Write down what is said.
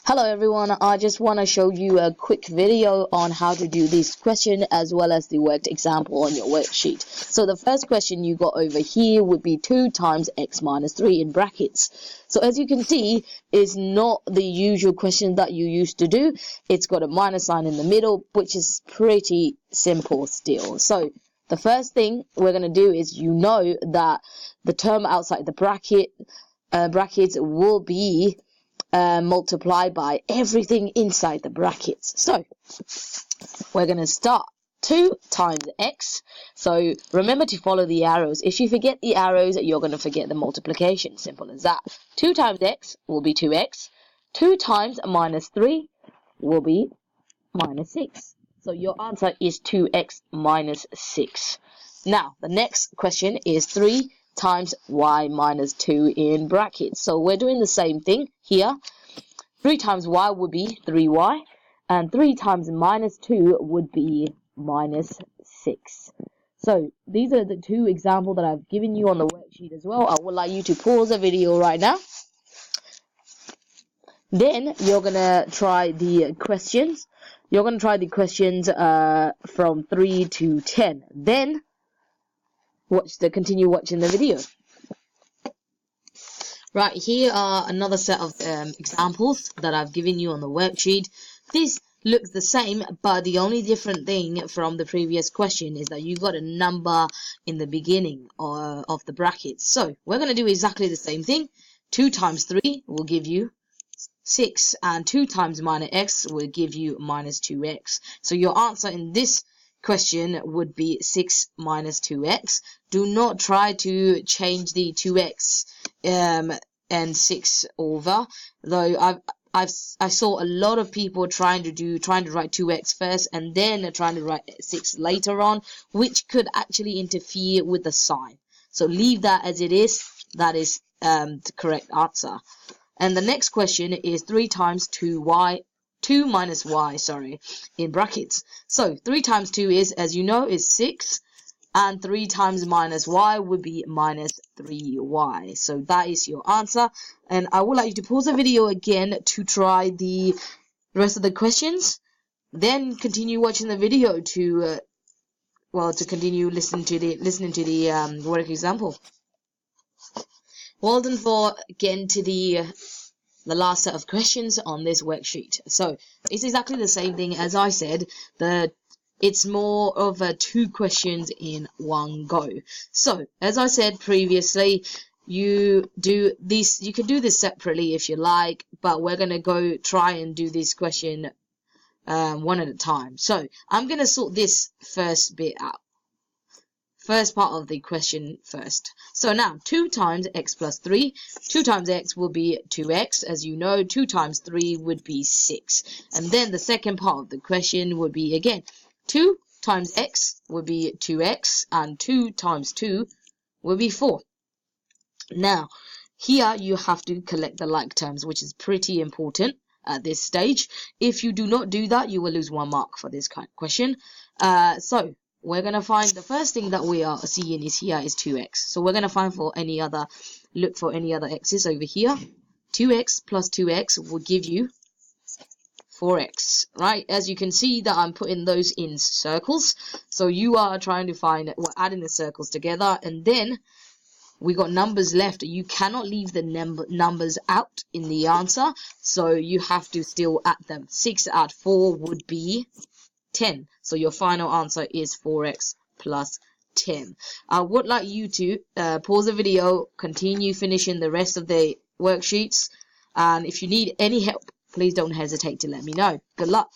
Hello everyone, I just want to show you a quick video on how to do this question as well as the worked example on your worksheet. So the first question you got over here would be 2 times x minus 3 in brackets. So as you can see, it's not the usual question that you used to do. It's got a minus sign in the middle, which is pretty simple still. So the first thing we're going to do is that the term outside the brackets will be multiply by everything inside the brackets. So we're going to start 2 times x. So remember to follow the arrows. If you forget the arrows, you're going to forget the multiplication. Simple as that. 2 times x will be 2x. 2 times minus 3 will be minus 6. So your answer is 2x minus 6. Now the next question is 3 times y minus 2 in brackets. So we're doing the same thing here. 3 times y would be 3y, and 3 times minus 2 would be minus 6. So these are the two examples that I've given you on the worksheet as well. I would like you to pause the video right now. Then you're going to try the questions. You're going to try the questions from 3 to 10. Then continue watching the video. Right, here are another set of examples that I've given you on the worksheet. This looks the same, but the only different thing from the previous question is that you got a number in the beginning of the brackets. So we're going to do exactly the same thing. 2 times 3 will give you 6, and 2 times minus x will give you minus 2x. So your answer in this question would be 6 minus 2x. Do not try to change the 2x and 6 over, though I saw a lot of people trying to write 2x first and then trying to write 6 later on, which could actually interfere with the sign. So leave that as it is. That is the correct answer. And the next question is 3 times 2 minus y, in brackets. So 3 times 2 is, as you know, is 6, and 3 times minus y would be minus 3y. So that is your answer. And I would like you to pause the video again to try the rest of the questions. Then continue watching the video to continue listening to the work example. Well done for getting to the last set of questions on this worksheet. So it's exactly the same thing as I said. It's more of 2 questions in one go. So as I said previously, you can do this separately if you like, but we're going to try and do this question one at a time. So I'm going to sort this first bit out. First part of the question first. So now 2 times x plus 3. 2 times x will be 2x. As you know, 2 times 3 would be 6. And then the second part of the question would be again 2 times x would be 2x, and 2 times 2 will be 4. Now here you have to collect the like terms, which is pretty important at this stage. If you do not do that, you will lose 1 mark for this question. So we're going to find the first thing that we are seeing is 2x. So we're going to look for any other x's over here. 2x plus 2x will give you 4x, right? As you can see that I'm putting those in circles. So you are trying to we're adding the circles together, and then we got numbers left. You cannot leave the numbers out in the answer, so you have to still add them. 6 add 4 would be 10. So your final answer is 4x plus 10. I would like you to pause the video, continue finishing the rest of the worksheets, and if you need any help, please don't hesitate to let me know. Good luck.